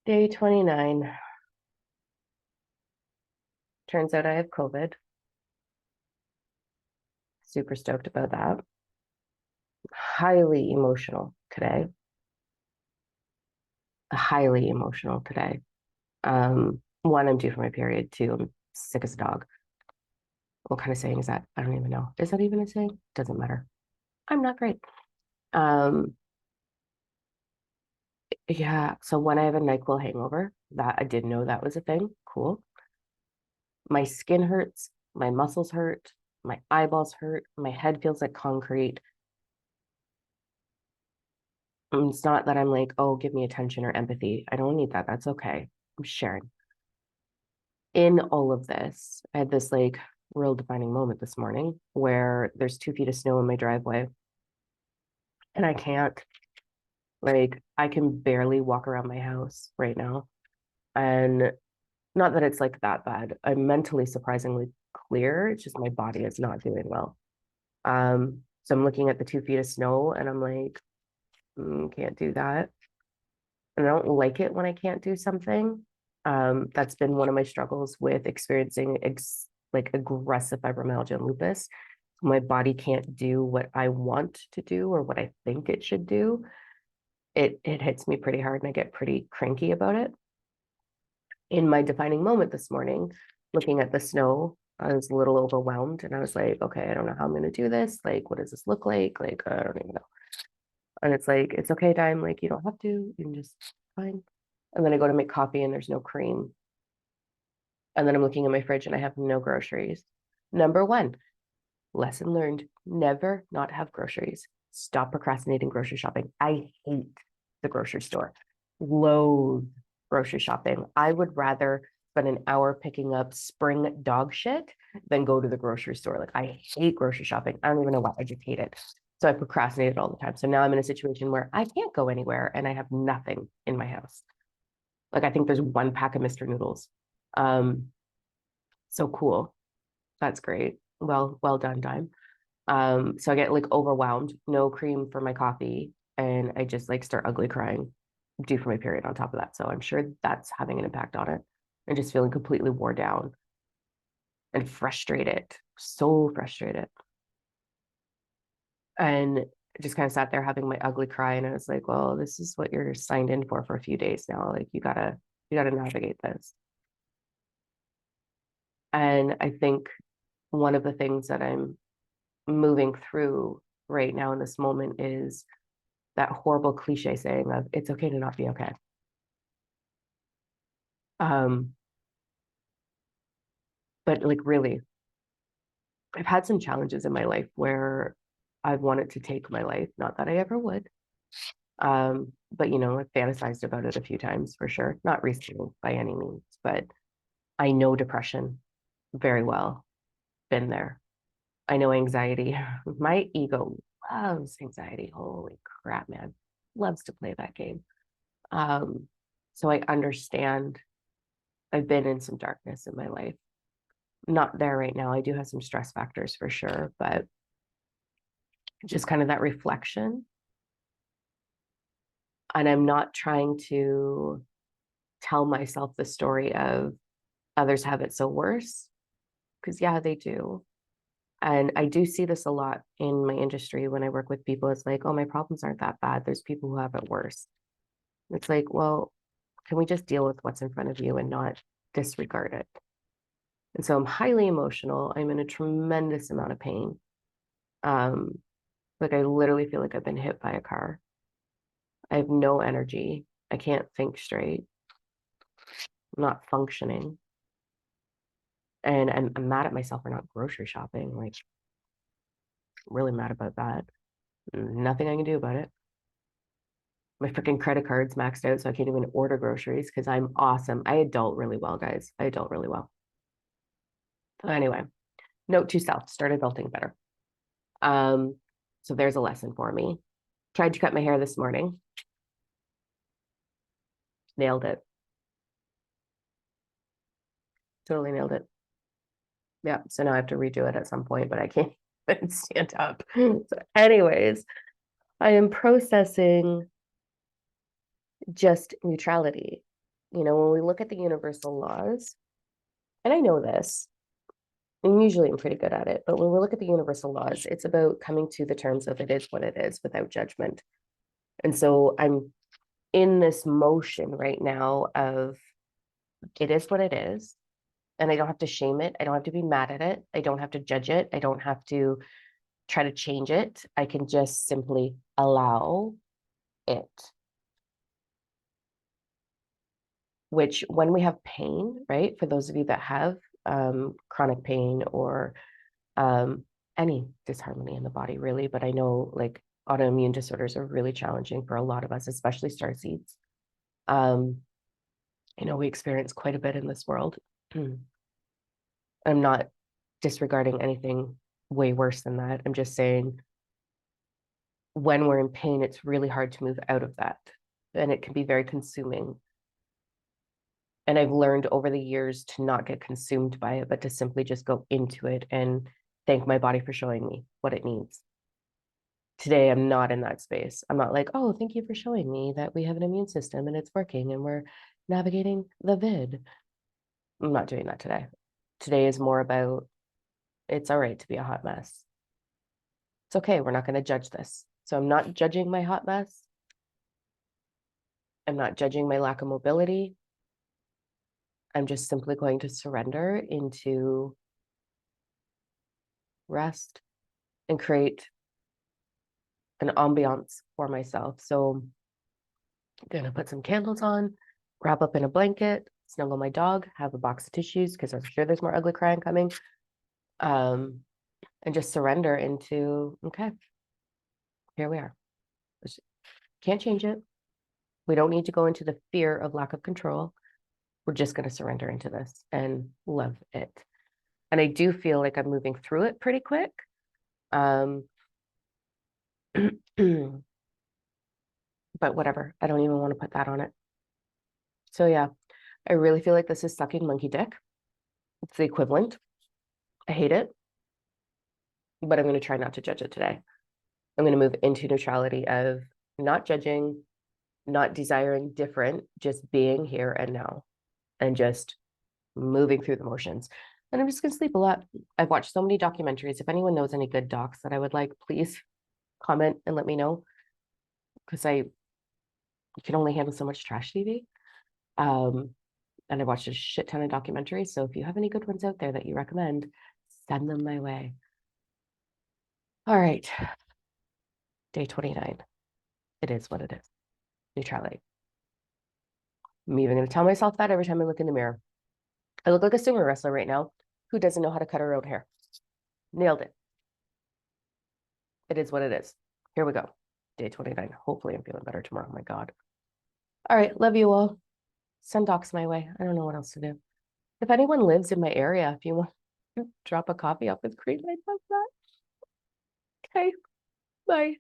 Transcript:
Day 29. Turns out I have COVID. Super stoked about that. Highly emotional today. Highly emotional today. One, I'm due for my period. Two, I'm sick as a dog. What kind of saying is that? I don't even know. Is that even a saying? Doesn't matter. I'm not great. Um, yeah. So when I have a NyQuil hangover, that I didn't know that was a thing. Cool. My skin hurts. My muscles hurt. My eyeballs hurt. My head feels like concrete. It's not that I'm like, oh, give me attention or empathy. I don't need that. That's okay. I'm sharing. In all of this, I had this like real defining moment this morning where there's 2 feet of snow in my driveway and I can't, like, I can barely walk around my house right now. And not that it's like that bad. I'm mentally surprisingly clear. It's just my body is not doing well. So I'm looking at the 2 feet of snow and I'm like, can't do that. And I don't like it when I can't do something. That's been one of my struggles with experiencing like aggressive fibromyalgia and lupus. My body can't do what I want to do or what I think it should do. It hits me pretty hard and I get pretty cranky about it. In my defining moment this morning, looking at the snow, I was a little overwhelmed and I was like, okay, I don't know how I'm going to do this. Like, what does this look like? Like, I don't even know. And it's like, it's okay, Dime. Like, you don't have to. You can just fine. And then I go to make coffee and there's no cream. And then I'm looking in my fridge and I have no groceries. Number one, lesson learned, never not have groceries. Stop procrastinating grocery shopping. I hate the grocery store. Loathe grocery shopping. I would rather spend an hour picking up spring dog shit than go to the grocery store. Like, I hate grocery shopping. I don't even know why. I just hate it. So I procrastinated all the time. So now I'm in a situation where I can't go anywhere and I have nothing in my house. Like, I think there's one pack of Mr. Noodles. So cool. That's great. Well done, Dime. So I get like overwhelmed, no cream for my coffee, and I just like start ugly crying due for my period on top of that. So I'm sure that's having an impact on it. And just feeling completely wore down and frustrated, so frustrated. And just kind of sat there having my ugly cry, and I was like, well, this is what you're signed in for a few days now. Like, you gotta navigate this. And I think one of the things that I'm moving through right now in this moment is that horrible cliche saying of it's okay to not be okay. Um, but like, really, I've had some challenges in my life where I've wanted to take my life. Not that I ever would. But I've fantasized about it a few times for sure. Not recently by any means, but I know depression very well. Been there. I know anxiety. My ego loves anxiety. Holy crap, man. Loves to play that game. Um, so I understand. I've been in some darkness in my life. Not there right now. I do have some stress factors for sure, but just kind of that reflection. And I'm not trying to tell myself the story of others have it so worse, because yeah, they do. And I do see this a lot in my industry when I work with people. It's like, oh, my problems aren't that bad. There's people who have it worse. It's like, well, can we just deal with what's in front of you and not disregard it? And so I'm highly emotional. I'm in a tremendous amount of pain. Um, like, I literally feel like I've been hit by a car. I have no energy. I can't think straight. I'm not functioning. And I'm mad at myself for not grocery shopping. Like, really mad about that. Nothing I can do about it. My freaking credit card's maxed out, so I can't even order groceries because I'm awesome. I adult really well, guys. I adult really well. Anyway, note to self, start adulting better. Um, so there's a lesson for me. Tried to cut my hair this morning. Nailed it. Totally nailed it. Yeah. So now I have to redo it at some point, but I can't even stand up. So anyways, I am processing just neutrality. when we look at the universal laws, and I know this, and usually I'm pretty good at it, but when we look at the universal laws, it's about coming to the terms of it is what it is without judgment. And so I'm in this motion right now of it is what it is. And I don't have to shame it. I don't have to be mad at it. I don't have to judge it. I don't have to try to change it. I can just simply allow it. Which, when we have pain, right, for those of you that have chronic pain or any disharmony in the body, really, but I know like autoimmune disorders are really challenging for a lot of us, especially starseeds. We experience quite a bit in this world. I'm not disregarding anything way worse than that. I'm just saying when we're in pain, it's really hard to move out of that. And it can be very consuming. And I've learned over the years to not get consumed by it, but to simply just go into it and thank my body for showing me what it needs. Today, I'm not in that space. I'm not like, oh, thank you for showing me that we have an immune system and it's working and we're navigating the vid. I'm not doing that today. Today is more about it's all right to be a hot mess. It's okay. We're not going to judge this. So I'm not judging my hot mess. I'm not judging my lack of mobility. I'm just simply going to surrender into rest and create an ambiance for myself. So I'm going to put some candles on, wrap up in a blanket, snuggle my dog, have a box of tissues because I'm sure there's more ugly crying coming. And just surrender into, okay, here we are. Can't change it. We don't need to go into the fear of lack of control. We're just going to surrender into this and love it. And I do feel like I'm moving through it pretty quick. But whatever. I don't even want to put that on it. So yeah, I really feel like this is sucking monkey dick. It's the equivalent. I hate it, but I'm going to try not to judge it today. I'm going to move into neutrality of not judging, not desiring different, just being here and now and just moving through the motions. And I'm just going to sleep a lot. I've watched so many documentaries. If anyone knows any good docs that I would like, please comment and let me know, because you can only handle so much trash TV. And I watched a shit ton of documentaries. So if you have any good ones out there that you recommend, send them my way. All right. Day 29. It is what it is. Neutrality. I'm even going to tell myself that every time I look in the mirror. I look like a sumo wrestler right now who doesn't know how to cut her own hair. Nailed it. It is what it is. Here we go. Day 29. Hopefully I'm feeling better tomorrow. Oh my God. All right. Love you all. Send docs my way. I don't know what else to do. If anyone lives in my area, if you want to drop a coffee off with cream, I'd love that. Okay. Bye.